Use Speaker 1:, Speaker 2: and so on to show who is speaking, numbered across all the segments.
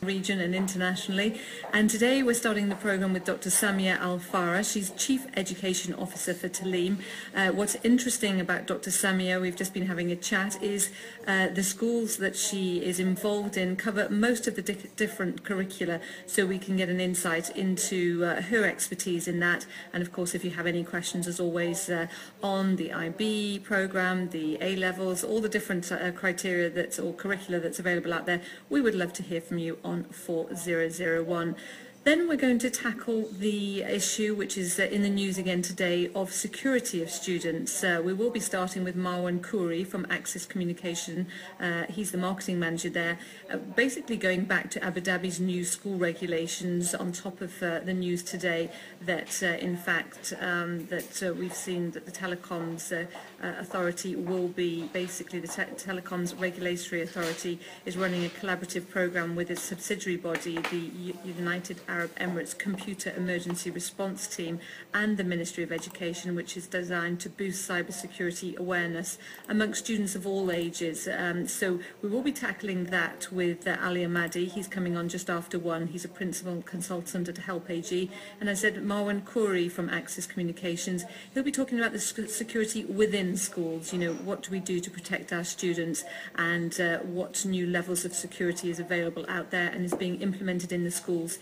Speaker 1: region and internationally, and today we're starting the program with Dr Samia Al Farra. She's Chief Education Officer for Taaleem. What's interesting about Dr Samia, we've just been having a chat, is the schools that she is involved in cover most of the different curricula, so we can get an insight into her expertise in that. And of course, if you have any questions, as always, on the IB program, the A levels, all the different criteria or curricula that's available out there, we would love to hear from you on 4001. Then we're going to tackle the issue which is in the news again today of security of students. We will be starting with Marwan Khoury from Axis Communication. He's the marketing manager there, basically going back to Abu Dhabi's new school regulations on top of the news today that in fact we've seen that the telecoms authority will be, basically the telecoms regulatory authority is running a collaborative program with its subsidiary body, the United Arab Emirates Computer Emergency Response Team, and the Ministry of Education, which is designed to boost cybersecurity awareness amongst students of all ages. So we will be tackling that with Ali Ahmadi. He's coming on just after 1. He's a principal consultant at Help AG. And I said Marwan Khoury from Axis Communications. He'll be talking about the security within schools. You know, what do we do to protect our students, and what new levels of security is available out there and is being implemented in the schools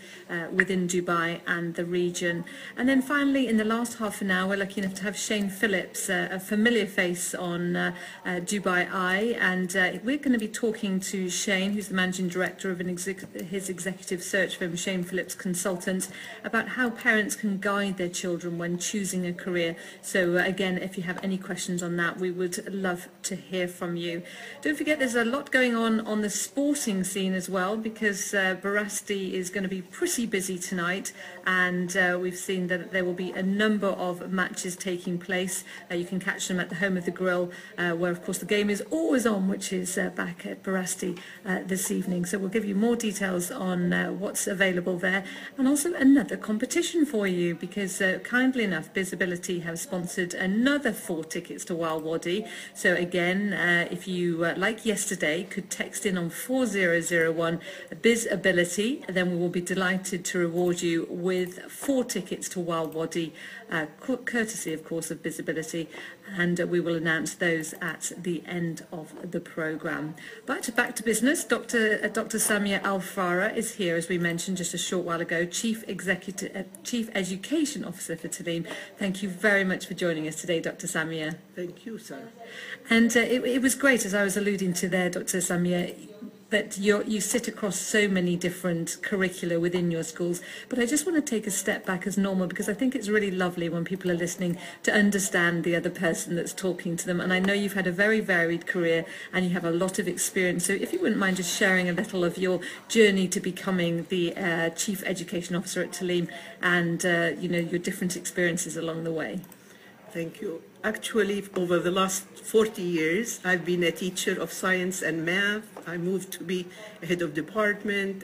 Speaker 1: within Dubai and the region. And then finally, in the last half an hour, we're lucky enough to have Shane Phillips, a familiar face on Dubai Eye, and we're going to be talking to Shane, who's the managing director of his executive search firm, Shane Phillips Consultants, about how parents can guide their children when choosing a career. So again, if you have any questions on that, we would love to hear from you. Don't forget, there's a lot going on the sporting scene as well, because Barasti is going to be pretty busy tonight, and we've seen that there will be a number of matches taking place. You can catch them at the Home of the Grill, where of course the game is always on, which is back at Barasti this evening. So we'll give you more details on what's available there, and also another competition for you, because kindly enough Bizability have sponsored another 4 tickets to Wild Wadi. So again, if you like yesterday could text in on 4001 Bizability, then we will be delighted to reward you with 4 tickets to Wild Wadi, courtesy of course of Bizability, and we will announce those at the end of the programme. But back to business. Dr Samia Al Farra is here, as we mentioned just a short while ago, Chief Education Officer for Taaleem. Thank you very much for joining us today, Dr Samia.
Speaker 2: Thank you, sir.
Speaker 1: And it was great, as I was alluding to there, Dr Samia, that you sit across so many different curricula within your schools. But I just want to take a step back as normal, because I think it's really lovely when people are listening to understand the other person that's talking to them. And I know you've had a very varied career and you have a lot of experience. So if you wouldn't mind just sharing a little of your journey to becoming the Chief Education Officer at Taaleem, and you know, your different experiences along the way.
Speaker 2: Thank you. Actually, over the last 40 years, I've been a teacher of science and math. I moved to be a head of department,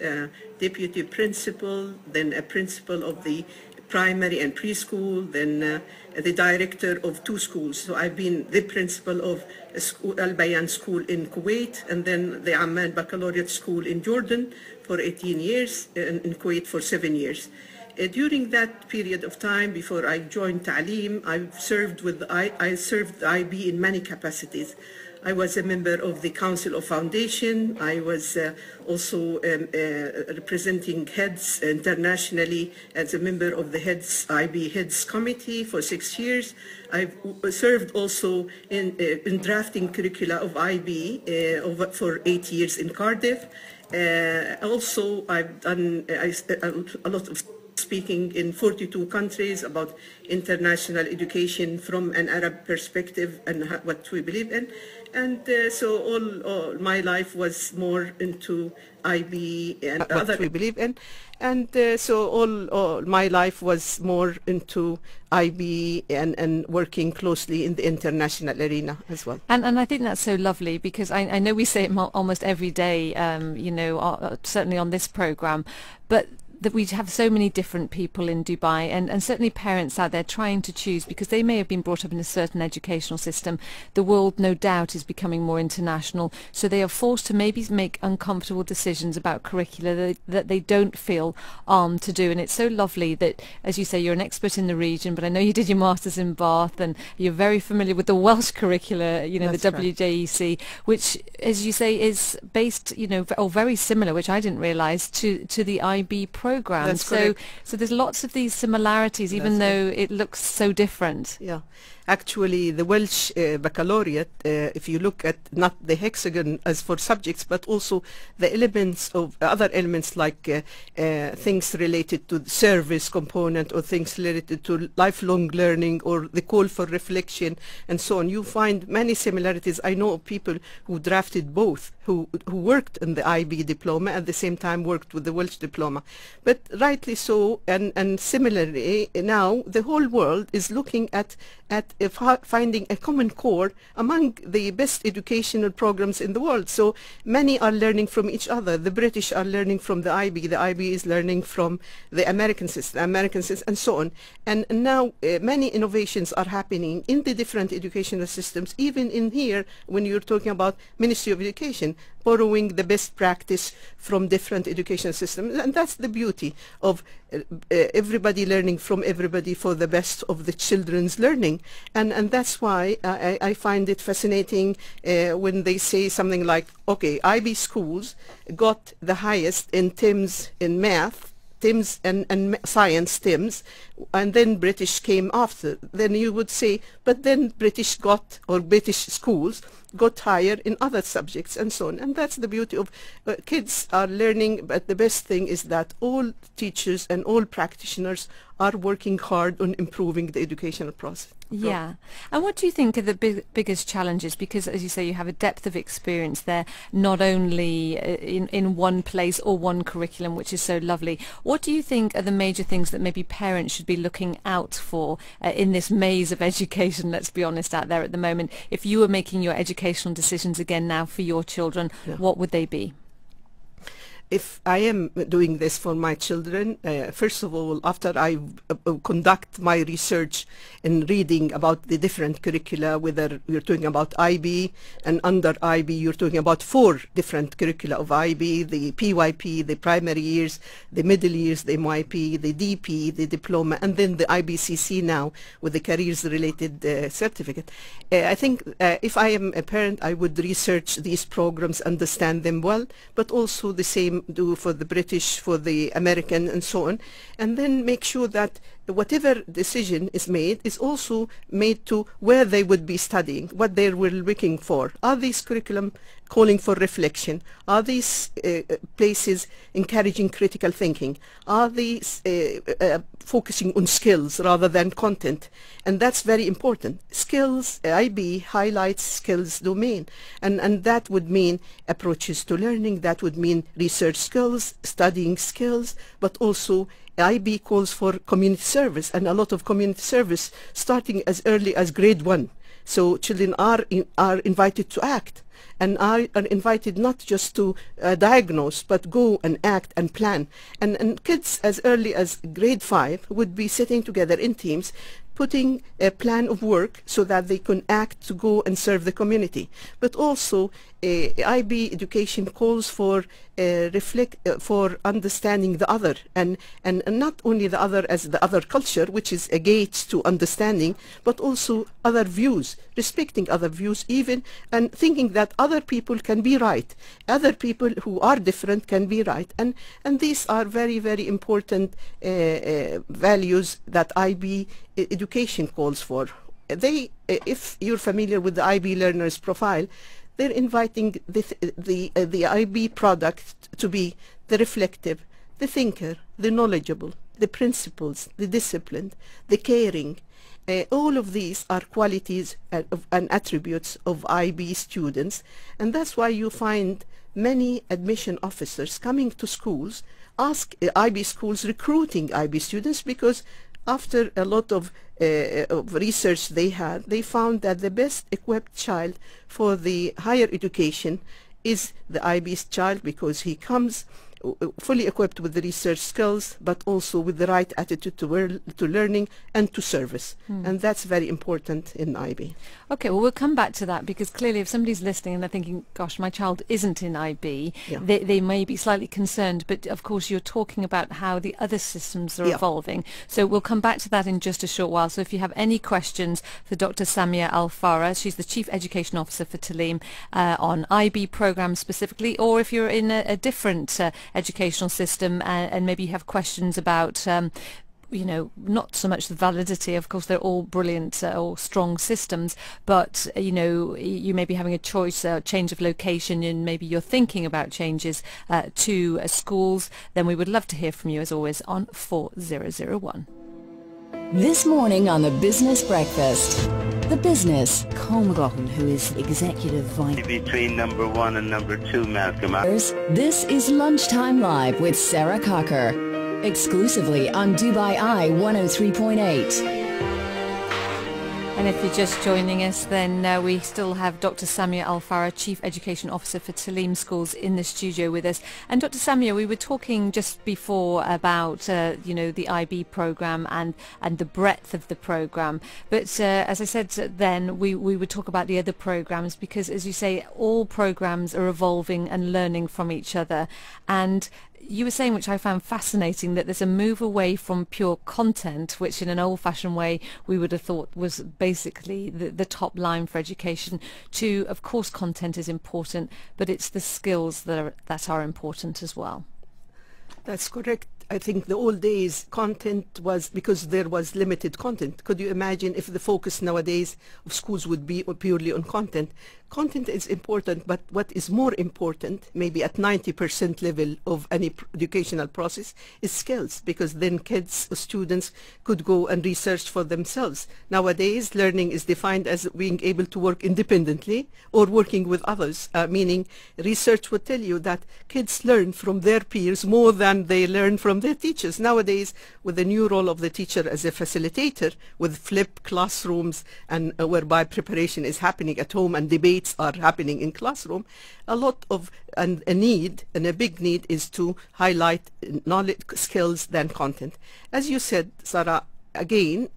Speaker 2: deputy principal, then a principal of the primary and preschool, then the director of 2 schools. So I've been the principal of a school, Al Bayan School in Kuwait, and then the Amman Baccalaureate School in Jordan for 18 years, and in Kuwait for 7 years. During that period of time, before I joined Taaleem, I served IB in many capacities. I was a member of the Council of Foundation. I was also representing heads internationally as a member of the IB Heads Committee for 6 years. I've served also in drafting curricula of IB for 8 years in Cardiff. Also, I've done a lot of speaking in 42 countries about international education from an Arab perspective and what we believe in. And so all my life was more into IB and other we believe in. And so all my life was more into IB and working closely in the international arena as well.
Speaker 1: And I think that's so lovely, because I know we say it almost every day, you know, certainly on this program, but that we have so many different people in Dubai, and certainly parents out there trying to choose, because they may have been brought up in a certain educational system. The world, no doubt, is becoming more international, so they are forced to maybe make uncomfortable decisions about curricula that they don't feel armed to do. And it's so lovely that, as you say, you're an expert in the region, but I know you did your masters in Bath, and you're very familiar with the Welsh curricula, you know,
Speaker 2: That's
Speaker 1: the
Speaker 2: right.
Speaker 1: WJEC, which, as you say, is based, you know, or very similar, which I didn't realize, to the IB program.
Speaker 2: That's
Speaker 1: So
Speaker 2: correct.
Speaker 1: so there's lots of these similarities, even
Speaker 2: That's
Speaker 1: though it looks so different.
Speaker 2: Yeah, actually, the Welsh baccalaureate, if you look at not the hexagon as for subjects, but also the elements of other elements like things related to the service component, or things related to lifelong learning, or the call for reflection, and so on. You find many similarities. I know of people who drafted both, who worked in the IB diploma at the same time worked with the Welsh diploma. But rightly so, and similarly, now the whole world is looking at finding a common core among the best educational programs in the world. So many are learning from each other. The British are learning from the IB is learning from the American system, and so on. And now many innovations are happening in the different educational systems, even in here when you're talking about Ministry of Education, borrowing the best practice from different education systems. And that's the beauty of everybody learning from everybody for the best of the children's learning. And that's why I find it fascinating when they say something like, okay, IB schools got the highest in TIMS in math, TIMS and science TIMS, and then British came after. Then you would say, but then British schools got higher in other subjects, and so on. And that's the beauty of kids are learning, but the best thing is that all teachers and all practitioners are working hard on improving the educational process.
Speaker 1: Yeah. And what do you think are the biggest challenges? Because, as you say, you have a depth of experience there, not only in one place or one curriculum, which is so lovely. What do you think are the major things that maybe parents should be looking out for in this maze of education, let's be honest, out there at the moment? If you were making your educational decisions again now for your children, what would they be?
Speaker 2: If I am doing this for my children, first of all, after I conduct my research in reading about the different curricula, whether you're talking about IB, and under IB you're talking about 4 different curricula of IB, the PYP, the primary years, the middle years, the MYP, the DP, the diploma, and then the IBCC now with the careers related certificate. I think if I am a parent, I would research these programs, understand them well, but also the same do for the British, for the American, and so on, and then make sure that whatever decision is made is also made to where they would be studying, what they were looking for. Are these curriculum calling for reflection? Are these places encouraging critical thinking? Are these focusing on skills rather than content? And that's very important. Skills, IB highlights skills domain, and that would mean approaches to learning, that would mean research skills, studying skills, but also IB calls for community service, and a lot of community service starting as early as grade 1. So children are invited to act, and are invited not just to diagnose, but go and act and plan. And kids as early as grade 5 would be sitting together in teams, putting a plan of work so that they can act to go and serve the community. But also IB education calls for for understanding the other, and not only the other as the other culture, which is a gate to understanding, but also other views, respecting other views even, and thinking that other people can be right, other people who are different can be right, and these are very, very important values that IB education calls for. If you're familiar with the IB learners profile, they're inviting the IB product to be the reflective, the thinker, the knowledgeable, the principled, the disciplined, the caring. All of these are qualities and attributes of IB students, and that's why you find many admission officers coming to schools, IB schools recruiting IB students, because after a lot of research they found that the best equipped child for the higher education is the IB's child, because he comes fully equipped with the research skills, but also with the right attitude to learning and to service. And that's very important in IB.
Speaker 1: Okay, well, we'll come back to that, because clearly if somebody's listening and they're thinking, gosh, my child isn't in IB,
Speaker 2: Yeah.
Speaker 1: they may be slightly concerned. But of course, you're talking about how the other systems are
Speaker 2: Yeah.
Speaker 1: evolving. So we'll come back to that in just a short while. So if you have any questions for Dr. Samia Al Farra, she's the Chief Education Officer for Taaleem, on IB programs specifically, or if you're in a different educational system and maybe you have questions about you know, not so much the validity, of course they're all brilliant or strong systems, but you know, you may be having a choice, a change of location, and maybe you're thinking about changes to schools, then we would love to hear from you as always on 4001.
Speaker 3: This morning on the Business Breakfast, the business, Cole McLaughlin, who is Executive Vice
Speaker 4: Between number 1 and number 2, Malcolm.
Speaker 3: This is Lunchtime Live with Sarah Cocker, exclusively on Dubai Eye 103.8.
Speaker 1: And if you're just joining us, then we still have Dr. Samia Al Farra, Chief Education Officer for Taaleem Schools, in the studio with us. And Dr. Samia, we were talking just before about, you know, the IB program and the breadth of the program. But as I said then, we would talk about the other programs, because, as you say, all programs are evolving and learning from each other. And you were saying, which I found fascinating, that there's a move away from pure content, which in an old-fashioned way we would have thought was basically the top line for education, to, of course, content is important, but it's the skills that are important as well.
Speaker 2: That's correct. I think the old days content was, because there was limited content. Could you imagine if the focus nowadays of schools would be purely on content? Content is important, but what is more important, maybe at 90% level of any educational process, is skills, because then kids or students could go and research for themselves. Nowadays, learning is defined as being able to work independently or working with others, meaning research would tell you that kids learn from their peers more than they learn from their teachers. Nowadays, with the new role of the teacher as a facilitator, with flipped classrooms and whereby preparation is happening at home and debates are happening in classroom, a lot of a need, and a big need, is to highlight knowledge, skills than content. As you said, Sarah, again,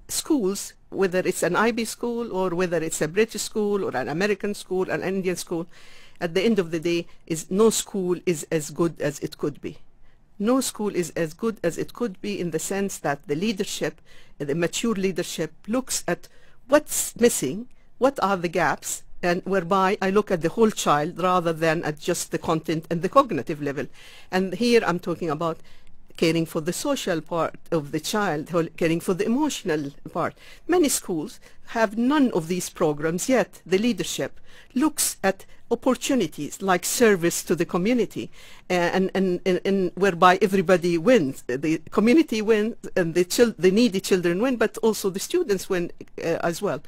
Speaker 2: schools, whether it's an IB school or whether it's a British school or an American school, an Indian school, at the end of the day, no school is as good as it could be. No school is as good as it could be, in the sense that the leadership, the mature leadership, looks at what's missing, what are the gaps, and whereby I look at the whole child rather than at just the content and the cognitive level. And here I'm talking about caring for the social part of the child, caring for the emotional part. Many schools have none of these programs, yet the leadership looks at opportunities like service to the community, and whereby everybody wins. The community wins, and the needy children win, but also the students win as well.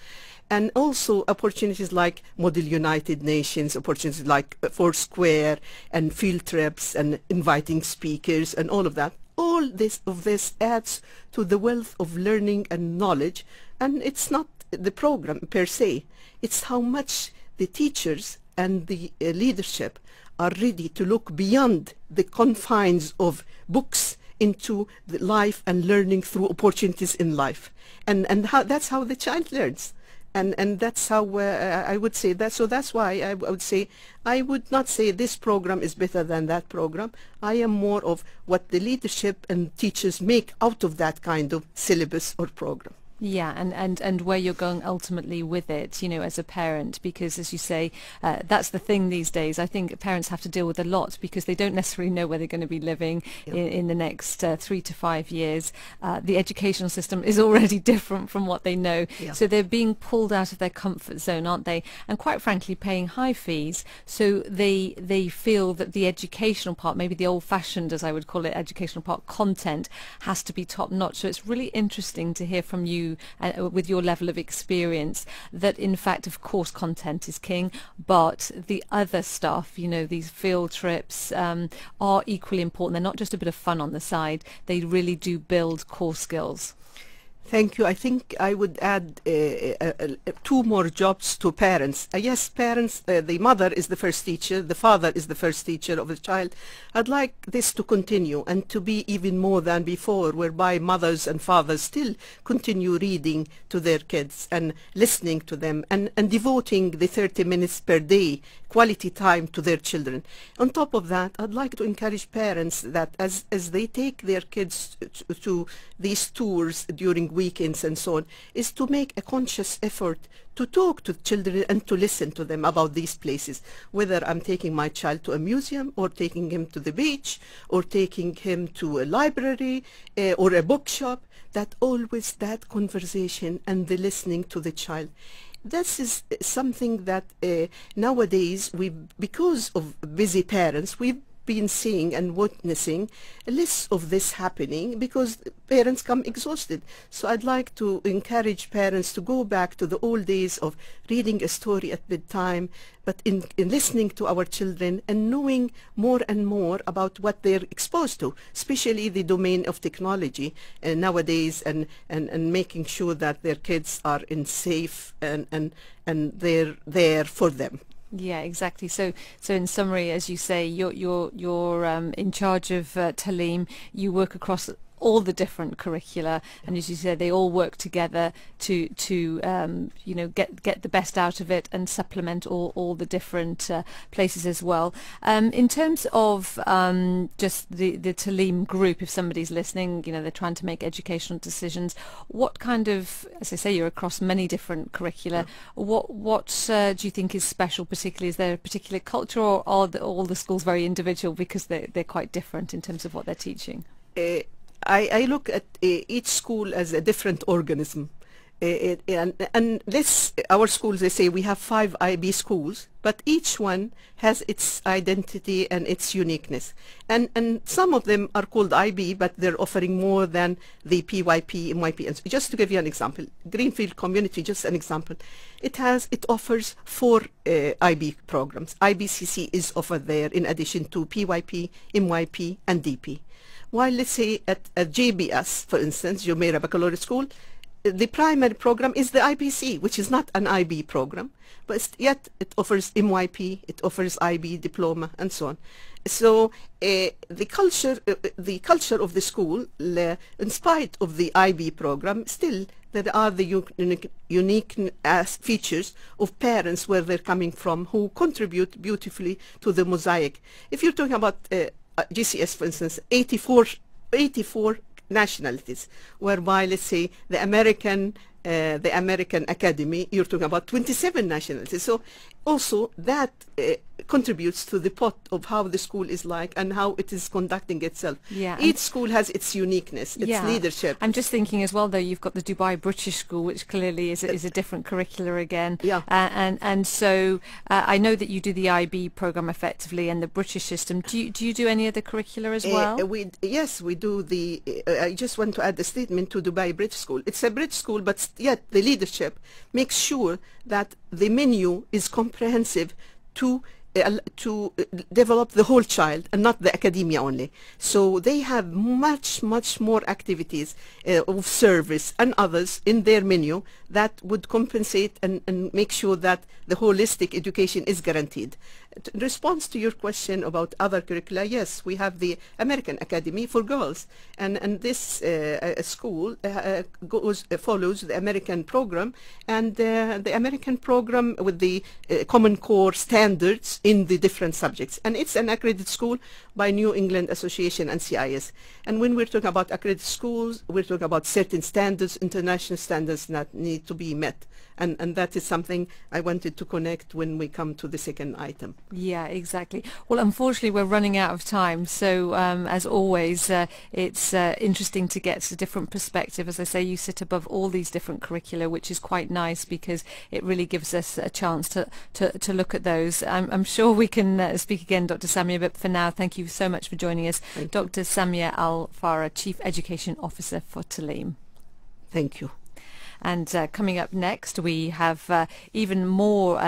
Speaker 2: And also opportunities like Model United Nations, opportunities like Foursquare and field trips and inviting speakers and all of that. All this adds to the wealth of learning and knowledge. And it's not the program per se, it's how much the teachers and the leadership are ready to look beyond the confines of books into the life and learning through opportunities in life. And that's how the child learns. And that's how I would say that. So that's why I would say, I would not say this program is better than that program. I am more of what the leadership and teachers make out of that kind of syllabus or program.
Speaker 1: Yeah, and where you're going ultimately with it, you know, as a parent, because as you say, that's the thing these days. I think parents have to deal with a lot because they don't necessarily know where they're going to be living in the next 3 to 5 years. The educational system is already different from what they know.
Speaker 2: Yeah.
Speaker 1: So they're being pulled out of their comfort zone, aren't they? And quite frankly, paying high fees. So they feel that the educational part, maybe the old-fashioned, as I would call it, educational part, content, has to be top-notch. So it's really interesting to hear from you, with your level of experience, that in fact, of course, content is king, but the other stuff, you know, these field trips are equally important. They're not just a bit of fun on the side. They really do build core skills.
Speaker 2: Thank you. I think I would add two more jobs to parents. Yes, parents, the mother is the first teacher, the father is the first teacher of the child. I'd like this to continue and to be even more than before, whereby mothers and fathers still continue reading to their kids and listening to them and devoting the 30 minutes per day quality time to their children. On top of that, I'd like to encourage parents that as they take their kids to these tours during weekends and so on, is to make a conscious effort to talk to children and to listen to them about these places, whether I'm taking my child to a museum or taking him to the beach or taking him to a library or a bookshop, that always that conversation and the listening to the child. This is something that nowadays, because of busy parents, we've been seeing and witnessing less of this happening because parents come exhausted. So I'd like to encourage parents to go back to the old days of reading a story at bedtime, but in listening to our children and knowing more and more about what they're exposed to, especially the domain of technology nowadays, and making sure that their kids are in safe and they're there for them.
Speaker 1: Yeah, exactly. So in summary, as you say, you're in charge of Taaleem. You work across all the different curricula, and as you said, they all work together to you know, get the best out of it and supplement all the different places as well. In terms of just the Taaleem group, if somebody's listening, you know, they're trying to make educational decisions, what kind of, as I say, you're across many different curricula, what do you think is special particularly? Is there a particular culture, or are all the schools very individual because they're quite different in terms of what they're teaching?
Speaker 2: I look at each school as a different organism. And this, our schools, they say we have 5 IB schools, but each one has its identity and its uniqueness. And some of them are called IB, but they're offering more than the PYP, MYP. And so just to give you an example, Greenfield Community, just an example, it offers 4 IB programs. IBCC is offered there in addition to PYP, MYP, and DP. While let's say at JBS, for instance, Jumeirah Baccalaureate School, the primary program is the IBC, which is not an IB program, but yet it offers MYP, it offers IB diploma, and so on. So the culture of the school, in spite of the IB program, still there are the unique features of parents where they're coming from, who contribute beautifully to the mosaic. If you're talking about GCS, for instance, 84 nationalities, whereby, let's say, the American Academy, you're talking about 27 nationalities. So also that contributes to the pot of how the school is like and how it is conducting itself.
Speaker 1: Yeah,
Speaker 2: each school has its uniqueness, its leadership.
Speaker 1: I'm just thinking as well, though, you've got the Dubai British School, which clearly is a different curricula again.
Speaker 2: Yeah.
Speaker 1: And so I know that you do the IB program effectively and the British system. Do you do any other curricula as well?
Speaker 2: Yes, we do the. I just want to add a statement to Dubai British School. It's a British school, but yet the leadership makes sure that the menu is comprehensive to develop the whole child and not the academia only. So they have much more activities of service and others in their menu that would compensate and make sure that the holistic education is guaranteed. In response to your question about other curricula, yes, we have the American Academy for girls, and this school follows the American program, and the American program with the Common Core standards in the different subjects, and it's an accredited school by New England Association and CIS. And when we're talking about accredited schools, we're talking about certain standards, international standards that need to be met. And that is something I wanted to connect when we come to the second item.
Speaker 1: Yeah, exactly. Well, unfortunately, we're running out of time. So, as always, it's interesting to get a different perspective. As I say, you sit above all these different curricula, which is quite nice because it really gives us a chance to look at those. I'm sure we can speak again, Dr. Samia, but for now, thank you so much for joining us. Dr. Samia Al Farra, Chief Education Officer for Taaleem.
Speaker 2: Thank you.
Speaker 1: And coming up next, we have even more